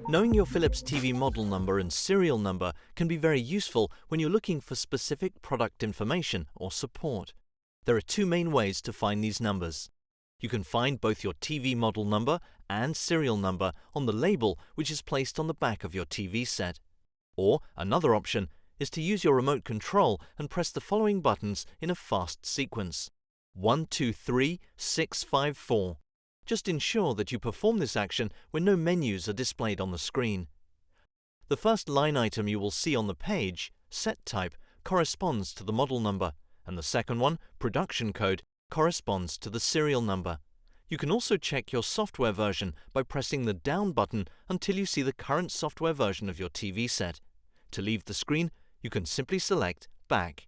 Knowing your Philips TV model number and serial number can be very useful when you're looking for specific product information or support. There are two main ways to find these numbers. You can find both your TV model number and serial number on the label which is placed on the back of your TV set. Or another option is to use your remote control and press the following buttons in a fast sequence: 1, 2, 3, 6, 5, 4. Just ensure that you perform this action when no menus are displayed on the screen. The first line item you will see on the page, set type, corresponds to the model number, and the second one, production code, corresponds to the serial number. You can also check your software version by pressing the down button until you see the current software version of your TV set. To leave the screen, you can simply select Back.